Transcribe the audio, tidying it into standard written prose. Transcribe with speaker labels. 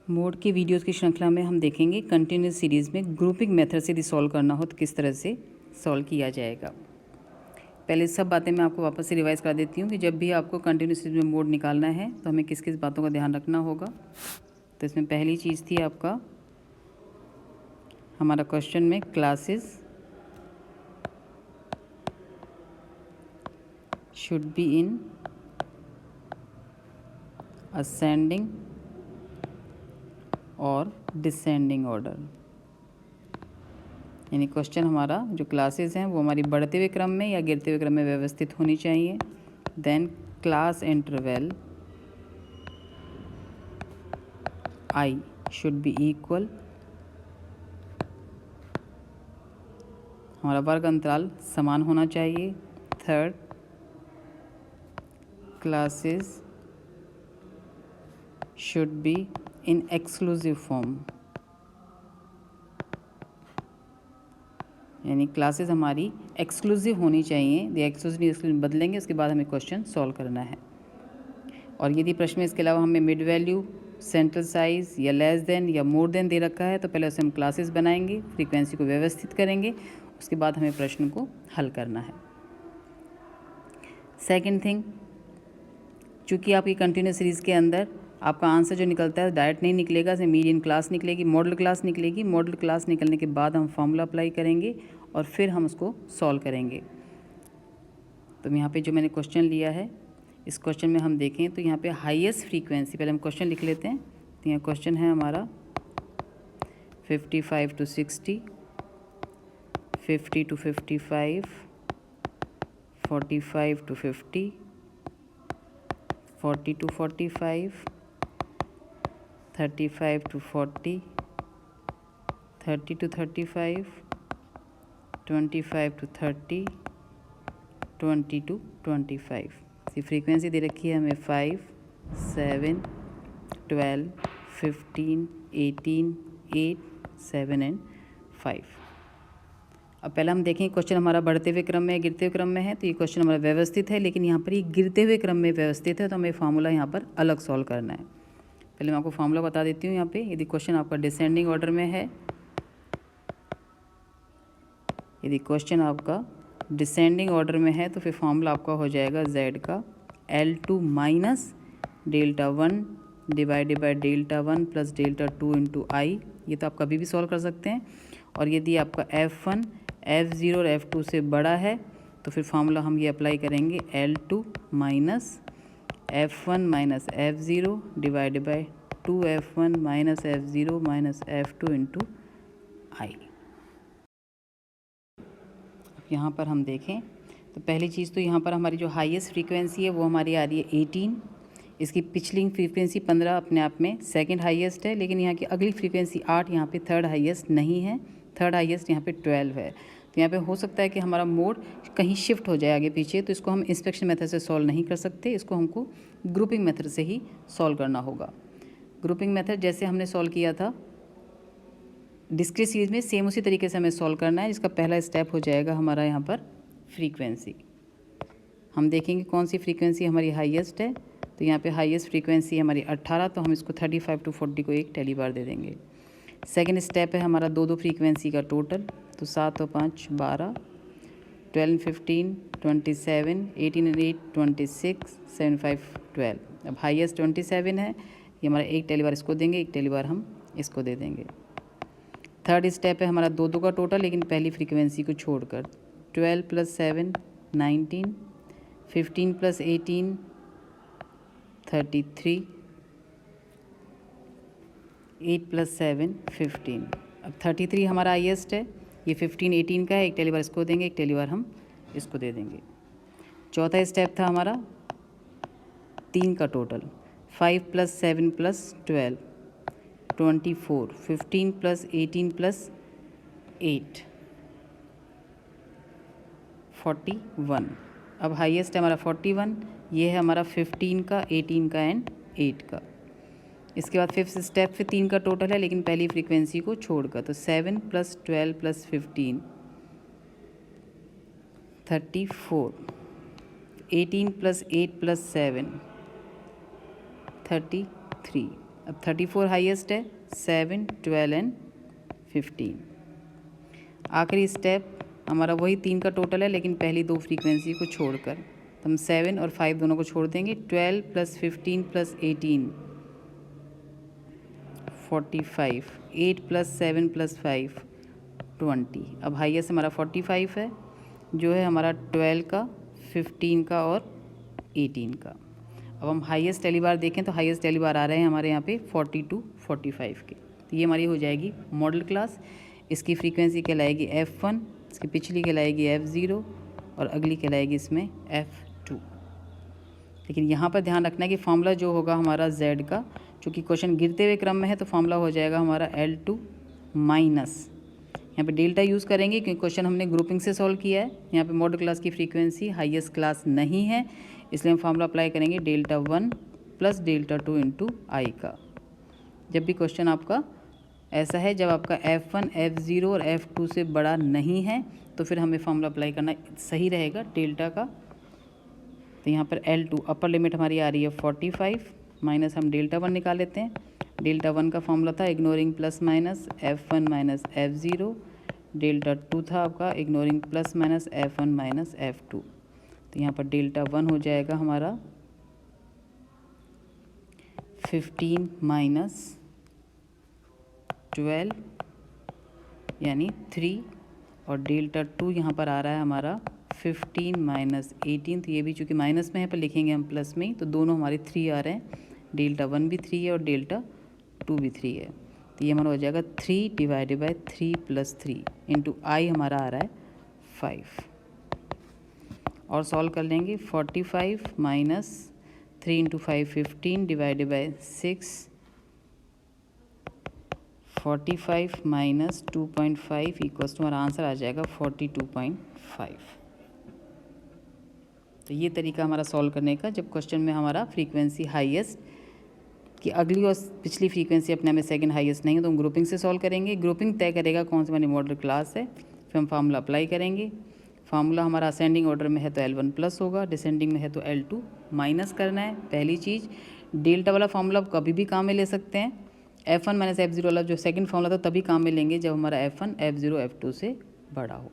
Speaker 1: Mode की videos की श्रृंखला में हम देखेंगे कंटिन्यूस सीरीज़ में ग्रुपिंग मेथड से यदि सॉल्व करना हो तो किस तरह से सॉल्व किया जाएगा। पहले सब बातें मैं आपको वापस से रिवाइज कर देती हूँ कि जब भी आपको कंटिन्यूस सीरीज में मोड निकालना है तो हमें किस किस बातों का ध्यान रखना होगा। तो इसमें पहली चीज़ थी आपका हमारा क्वेश्चन में classes should be in ascending और डिसेंडिंग ऑर्डर, यानी क्वेश्चन हमारा जो क्लासेस हैं वो हमारी बढ़ते हुए क्रम में या गिरते हुए क्रम में व्यवस्थित होनी चाहिए। Then class interval I should be equal, हमारा वर्ग अंतराल समान होना चाहिए। Third, classes should be in exclusive form, यानी क्लासेस हमारी एक्सक्लूसिव होनी चाहिए। द एक्सक्लूसिव बदलेंगे, उसके बाद हमें क्वेश्चन सॉल्व करना है। और यदि प्रश्न में इसके अलावा हमें मिड वैल्यू, सेंट्रल साइज या लेस देन या मोर देन दे रखा है तो पहले उसे हम क्लासेस बनाएंगे, फ्रीक्वेंसी को व्यवस्थित करेंगे, उसके बाद हमें प्रश्न को हल करना है। सेकेंड थिंग, चूँकि आपकी कंटिन्यूस सीरीज़ के अंदर आपका आंसर जो निकलता है डायरेक्ट नहीं निकलेगा, इसमें मीडियन क्लास निकलेगी, मॉडल क्लास निकलेगी। मॉडल क्लास निकलने के बाद हम फॉर्मूला अप्लाई करेंगे और फिर हम उसको सॉल्व करेंगे। तो यहाँ पे जो मैंने क्वेश्चन लिया है, इस क्वेश्चन में हम देखें तो यहाँ पे हाईएस्ट फ्रीक्वेंसी, पहले हम क्वेश्चन लिख लेते हैं। तो यहाँ क्वेश्चन है हमारा 55 to 60, 50 to 55, 45 to 50, 40 to 45, 35 to 40, 30 to 35, 25 to 30, 20 to 25। इसकी फ्रीक्वेंसी दे रखी है हमें 5, 7, 12, 15, 18, 8, 7 एंड 5। अब पहला हम देखें क्वेश्चन हमारा बढ़ते हुए क्रम में गिरते हुए क्रम में है। तो ये क्वेश्चन हमारा व्यवस्थित है, लेकिन यहाँ पर ये गिरते हुए क्रम में व्यवस्थित है, तो हमें फार्मूला यहाँ पर अलग सॉल्व करना है। पहले मैं आपको फार्मूला बता देती हूँ। यहाँ पे यदि क्वेश्चन आपका डिसेंडिंग ऑर्डर में है, यदि क्वेश्चन आपका डिसेंडिंग ऑर्डर में है तो फिर फार्मूला आपका हो जाएगा z का L2 minus delta 1 divided by delta 1 plus delta 2 into I. ये तो आप कभी भी सॉल्व कर सकते हैं। और यदि आपका F1 F0 और F2 से बड़ा है तो फिर फार्मूला हम ये अप्लाई करेंगे L2 minus F1 minus F0 divided by 2F1 minus F0 minus F2 into I. यहाँ पर हम देखें तो पहली चीज़ तो यहाँ पर हमारी जो हाईएस्ट फ्रीक्वेंसी है वो हमारी आ रही है 18। इसकी पिछली फ्रीक्वेंसी 15 अपने आप में सेकंड हाईएस्ट है, लेकिन यहाँ की अगली फ्रीक्वेंसी 8 यहाँ पे थर्ड हाईएस्ट नहीं है। थर्ड हाईएस्ट यहाँ पे 12 है। तो यहाँ पे हो सकता है कि हमारा मोड कहीं शिफ्ट हो जाए आगे पीछे, तो इसको हम इंस्पेक्शन मेथड से सॉल्व नहीं कर सकते, इसको हमको ग्रुपिंग मेथड से ही सॉल्व करना होगा। ग्रुपिंग मेथड जैसे हमने सॉल्व किया था डिस्क्रीट सीरीज में, सेम उसी तरीके से हमें सॉल्व करना है। जिसका पहला स्टेप हो जाएगा हमारा यहाँ पर फ्रीक्वेंसी। हम देखेंगे कौन सी फ्रीक्वेंसी हमारी हाईएस्ट है। तो यहाँ पे हाईएस्ट फ्रीक्वेंसी हमारी 18, तो हम इसको 35 to 40 को एक टेली बार दे देंगे। सेकेंड स्टेप है हमारा दो फ्रीक्वेंसी का टोटल, तो 7 और 5 12, 12 15 27, 18 और 8 26, 7 5 12। अब हाईएस्ट 27 है, ये हमारा एक टेली बार इसको देंगे, एक टेली बार हम इसको दे देंगे। थर्ड स्टेप है हमारा दो का टोटल, लेकिन पहली फ्रीक्वेंसी को छोड़कर 12 + 7 19, 15 + 18 33, 8 + 7 15। अब 33 हमारा हाईएस्ट है, ये 15 18 का है, एक टेली बार इसको देंगे, एक टेली बार हम इसको दे देंगे। चौथा स्टेप था हमारा 3 का टोटल, 5 + 7 + 12 24, 15 + 18 + 8 41। अब हाईएस्ट है हमारा 41, ये है हमारा 15 का, 18 का एंड 8 का। इसके बाद फिफ्थ स्टेप फिर 3 का टोटल है, लेकिन पहली फ्रीक्वेंसी को छोड़कर, तो 7 + 12 + 15 34, 18 + 8 + 7 33। अब 34 हाईएस्ट है, 7, 12 एंड 15। आखिरी स्टेप हमारा वही 3 का टोटल है, लेकिन पहली 2 फ्रीक्वेंसी को छोड़कर, तो हम 7 और 5 दोनों को छोड़ देंगे। 12 + 15 + 18 45, 8 + 7 + 5 20। अब हाईएस्ट हमारा 45 है, जो है हमारा 12 का, 15 का और 18 का। अब हम हाईएस्ट टेली बार देखें तो हाईएस्ट टेली बार आ रहे हैं हमारे यहाँ पे 42, 45 के। तो ये हमारी हो जाएगी मॉडल क्लास। इसकी फ्रीक्वेंसी कहलाएगी F1, इसकी पिछली कहलाएगी F0 और अगली कहलाएगी इसमें F2। लेकिन यहाँ पर ध्यान रखना है कि फॉर्मूला जो होगा हमारा Z का, चूँकि क्वेश्चन गिरते हुए क्रम में है, तो फॉर्मूला हो जाएगा हमारा L2 माइनस, यहाँ पे डेल्टा यूज़ करेंगे क्योंकि क्वेश्चन हमने ग्रुपिंग से सॉल्व किया है। यहाँ पे मॉडल क्लास की फ्रीक्वेंसी हाईएस्ट क्लास नहीं है, इसलिए हम फॉर्मूला अप्लाई करेंगे Δ1 + Δ2 × I का। जब भी क्वेश्चन आपका ऐसा है, जब आपका F1, F0 और F2 से बड़ा नहीं है, तो फिर हमें फॉर्मूला अप्लाई करना सही रहेगा डेल्टा का। तो यहाँ पर L2 अपर लिमिट हमारी आ रही है 45, माइनस हम Δ1 निकाल लेते हैं। Δ1 का फॉर्मूला था ignoring plus minus F1 - F0। Δ2 था आपका ignoring plus minus F1 - F2। तो यहाँ पर Δ1 हो जाएगा हमारा 15 - 12 यानी 3, और Δ2 यहाँ पर आ रहा है हमारा 15 - 18। तो ये भी चूँकि माइनस में है, पर लिखेंगे हम प्लस में ही, तो दोनों हमारे 3 आ रहे हैं। Δ1 भी 3 है और Δ2 भी 3 है। तो ये हमारा हो जाएगा 3 / 3 + 3 × I हमारा आ रहा है 5। और सॉल्व कर लेंगे। 45 - 3 × 5 15 / 6, 45 - 2.5 = हमारा आंसर आ जाएगा 42.5। तो ये तरीका हमारा सॉल्व करने का, जब क्वेश्चन में हमारा फ्रीक्वेंसी हाईएस्ट कि अगली और पिछली फ्रीक्वेंसी अपने में सेकंड हाईएस्ट नहीं है, तो हम ग्रुपिंग से सॉल्व करेंगे। ग्रुपिंग तय करेगा कौन सी हमारी मॉडल क्लास है, फिर हम फार्मूला अप्लाई करेंगे। फार्मूला हमारा असेंडिंग ऑर्डर में है तो L1 प्लस होगा, डिसेंडिंग में है तो L2 माइनस करना है। पहली चीज़, डेल्टा वाला फार्मूला आप कभी भी काम में ले सकते हैं। F1 - F0 वाला जो सेकंड फार्मूला था तभी काम में लेंगे जब हमारा F1 F0 F2 से बड़ा हो।